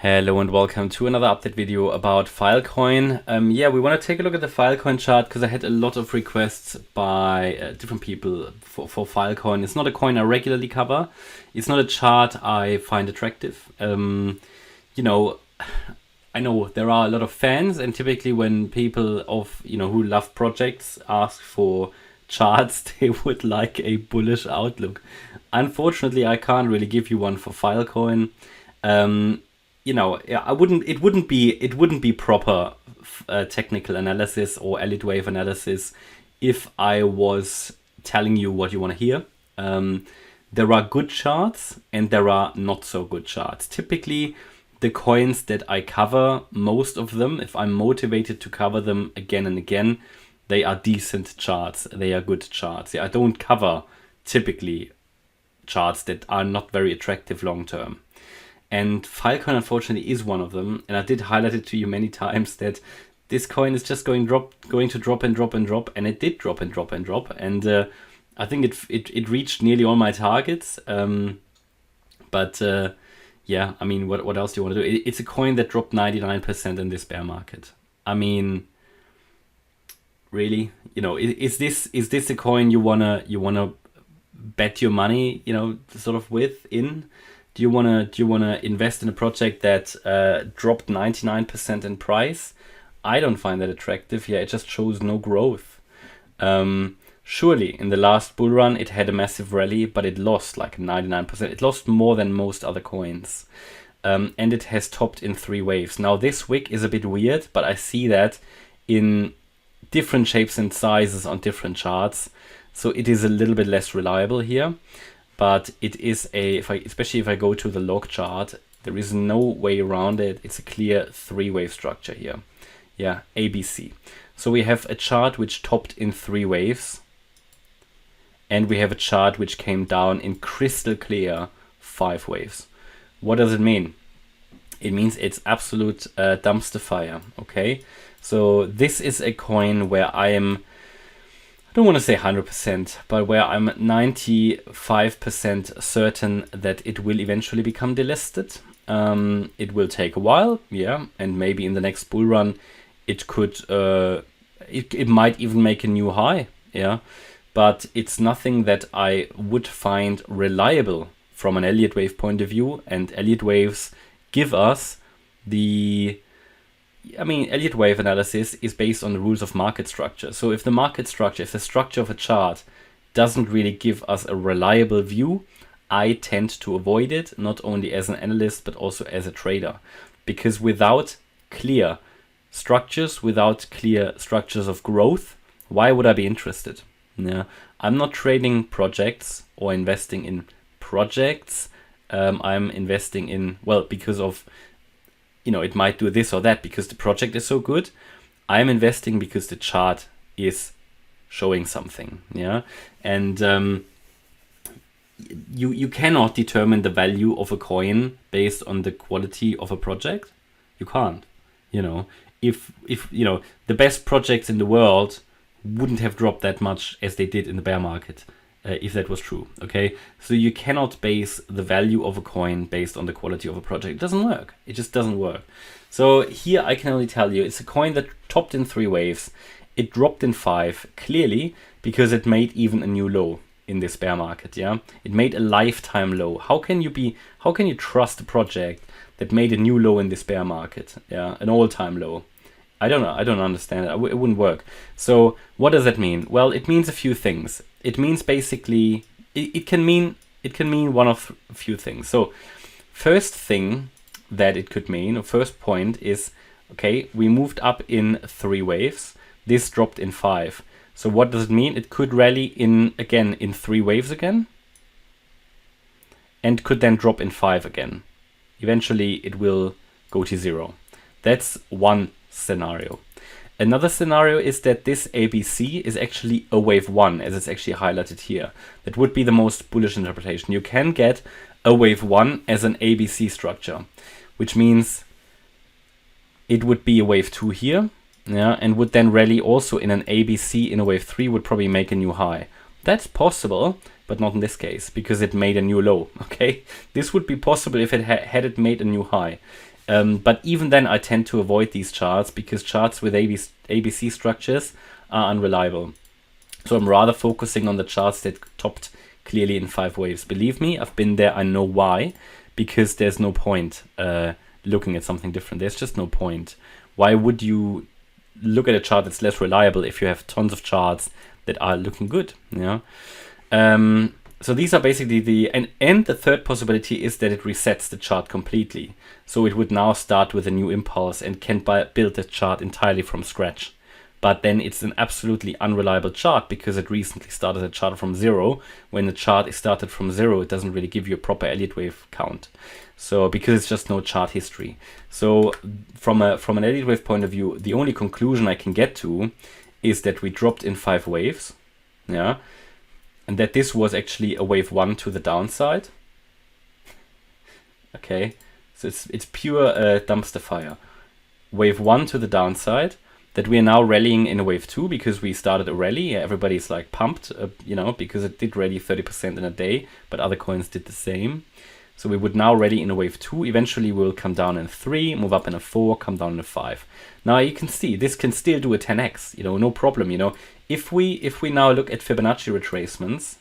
Hello and welcome to another update video about Filecoin. We want to take a look at the Filecoin chart because I had a lot of requests by different people for Filecoin. It's not a coin I regularly cover. It's not a chart I find attractive. I know there are a lot of fans, and typically when people who love projects ask for charts, they would like a bullish outlook. Unfortunately, I can't really give you one for Filecoin. It wouldn't be proper technical analysis or Elliott wave analysis if I was telling you what you want to hear. There are good charts and there are not so good charts. Typically, the coins that I cover, most of them, if I'm motivated to cover them again and again, they are decent charts. They are good charts. I don't cover typically charts that are not very attractive long term. And Filecoin, unfortunately, is one of them. And I did highlight it to you many times that this coin is just going to drop and drop and drop. And it did drop and drop and drop. And I think it reached nearly all my targets. What else do you want to do? It's a coin that dropped 99% in this bear market. I mean, really? Is this a coin you wanna bet your money, sort of in? Do you wanna invest in a project that dropped 99% in price? I don't find that attractive. It just shows no growth. Surely in the last bull run it had a massive rally, but it lost like 99%. It lost more than most other coins, and it has topped in 3 waves. Now this wick is a bit weird, but I see that in different shapes and sizes on different charts, so it is a little bit less reliable here. But it is especially if I go to the log chart, there is no way around it. It's a clear 3-wave structure here. ABC. So we have a chart which topped in 3 waves. And we have a chart which came down in crystal clear 5 waves. What does it mean? It means it's absolute dumpster fire, okay? So this is a coin where I don't want to say 100%, but where I'm 95% certain that it will eventually become delisted. It will take a while, and maybe in the next bull run, it could, it might even make a new high, but it's nothing that I would find reliable from an Elliott wave point of view, and Elliott waves give us Elliott wave analysis is based on the rules of market structure. So if the structure of a chart doesn't really give us a reliable view, I tend to avoid it, not only as an analyst, but also as a trader. Because without clear structures of growth, why would I be interested? I'm not trading projects or investing in projects. I'm investing in, because of it might do this or that because the project is so good. I'm investing because the chart is showing something, and you cannot determine the value of a coin based on the quality of a project. You can't. If the best projects in the world wouldn't have dropped that much as they did in the bear market. If that was true, okay? So you cannot base the value of a coin based on the quality of a project. It doesn't work. It just doesn't work. So here I can only tell you it's a coin that topped in 3 waves. It dropped in 5, clearly, because it made even a new low in this bear market, It made a lifetime low. How can you trust a project that made a new low in this bear market? An all-time low. I don't know. I don't understand it. It wouldn't work. So what does that mean? Well, it means a few things. It means basically it can mean one of a few things. So first thing that it could mean, or first point is, okay, we moved up in 3 waves. This dropped in 5. So what does it mean? It could rally in 3 waves again, and could then drop in 5 again. Eventually it will go to 0. That's one scenario. Another scenario is that this ABC is actually a wave 1, as it's actually highlighted here. That would be the most bullish interpretation. You can get a wave 1 as an ABC structure, which means it would be a wave 2 here, and would then rally also in an ABC in a wave 3, would probably make a new high. That's possible, but not in this case, because it made a new low, okay? This would be possible if it had it made a new high. But even then, I tend to avoid these charts because charts with ABC structures are unreliable. So I'm rather focusing on the charts that topped clearly in 5 waves. Believe me, I've been there. I know why. Because there's no point looking at something different. There's just no point. Why would you look at a chart that's less reliable if you have tons of charts that are looking good? You know? So these are basically and the third possibility is that it resets the chart completely. So it would now start with a new impulse and can build the chart entirely from scratch. But then it's an absolutely unreliable chart because it recently started a chart from 0. When the chart is started from 0, it doesn't really give you a proper Elliott wave count. So because it's just no chart history. So from an Elliott wave point of view, the only conclusion I can get to is that we dropped in 5 waves. Yeah. And that this was actually a wave 1 to the downside. Okay. So it's pure dumpster fire. Wave 1 to the downside. That we are now rallying in a wave 2 because we started a rally. Everybody's like pumped, you know, because it did rally 30% in a day, but other coins did the same. So we would now rally in a wave 2. Eventually we will come down in a 3, move up in a 4, come down in a 5. Now you can see this can still do a 10x, you know, no problem. You know, if we now look at Fibonacci retracements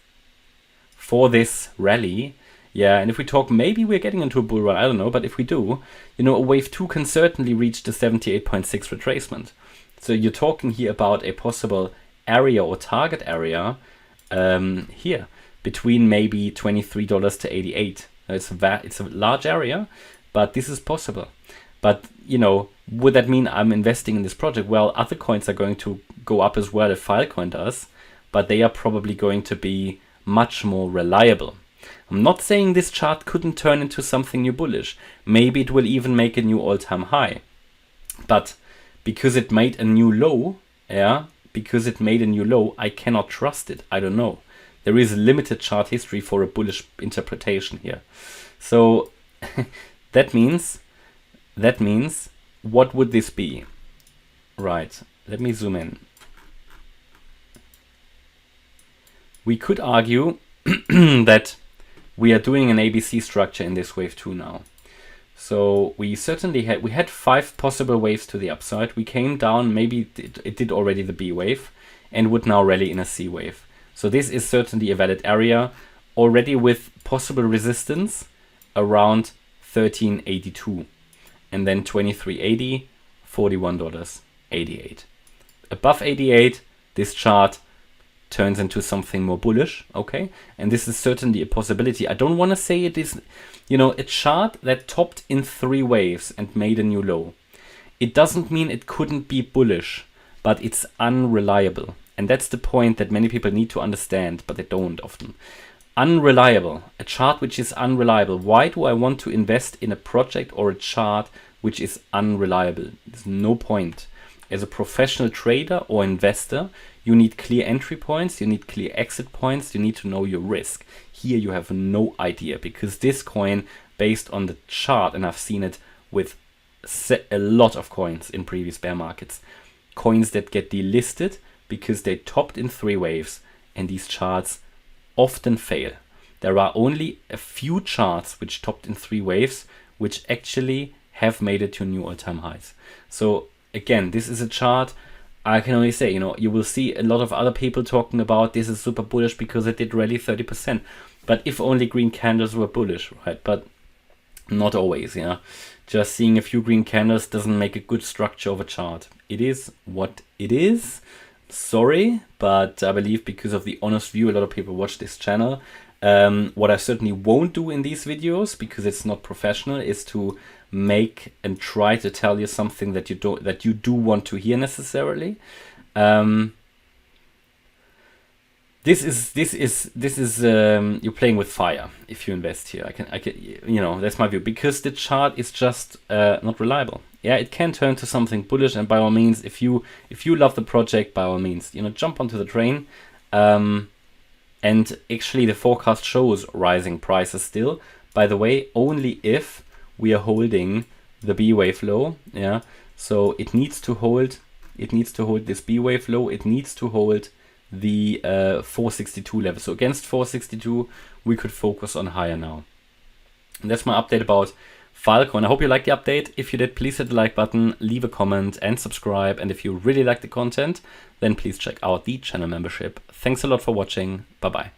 for this rally, yeah, and if we talk, maybe we're getting into a bull run, I don't know, but if we do, you know, a wave 2 can certainly reach the 78.6 retracement. So you're talking here about a possible area or target area here between maybe $23 to 88. It's a large area, but this is possible. But, you know, would that mean I'm investing in this project? Well, other coins are going to go up as well if Filecoin does, but they are probably going to be much more reliable. I'm not saying this chart couldn't turn into something new bullish. Maybe it will even make a new all-time high. But because it made a new low, I cannot trust it. I don't know. There is a limited chart history for a bullish interpretation here. So that means, what would this be? Right, let me zoom in. We could argue that we are doing an ABC structure in this wave 2 now. So we certainly had 5 possible waves to the upside. We came down, maybe it did already the B wave, and would now rally in a C wave. So this is certainly a valid area, already with possible resistance around 1382, and then 2380, $41.88. Above 88, this chart turns into something more bullish, okay? And this is certainly a possibility. I don't want to say it is, you know, a chart that topped in 3 waves and made a new low. It doesn't mean it couldn't be bullish, but it's unreliable. And that's the point that many people need to understand, but they don't often. Unreliable, a chart which is unreliable. Why do I want to invest in a project or a chart which is unreliable? There's no point. As a professional trader or investor, you need clear entry points, you need clear exit points, you need to know your risk. Here you have no idea because this coin, based on the chart, and I've seen it with a lot of coins in previous bear markets, coins that get delisted because they topped in 3 waves, and these charts often fail. There are only a few charts which topped in 3 waves which actually have made it to new all-time highs. So again, this is a chart I can only say, you know, you will see a lot of other people talking about this is super bullish because it did rally 30%. But if only green candles were bullish, right? But not always, yeah. Just seeing a few green candles doesn't make a good structure of a chart. It is what it is. Sorry, but I believe because of the honest view, a lot of people watch this channel. What I certainly won't do in these videos, because it's not professional, is to make and try to tell you something that you do want to hear necessarily. This is you're playing with fire if you invest here. I can, you know, that's my view, because the chart is just not reliable. Yeah, it can turn to something bullish, and by all means, if you love the project, by all means, you know, jump onto the train. And actually, the forecast shows rising prices still. By the way, only if we are holding the B wave low. Yeah, so it needs to hold. It needs to hold this B wave low. It needs to hold the 462 level. So against 462, we could focus on higher now. And that's my update about Filecoin. I hope you liked the update. If you did, please hit the like button, leave a comment and subscribe. And if you really like the content, then please check out the channel membership. Thanks a lot for watching. Bye-bye.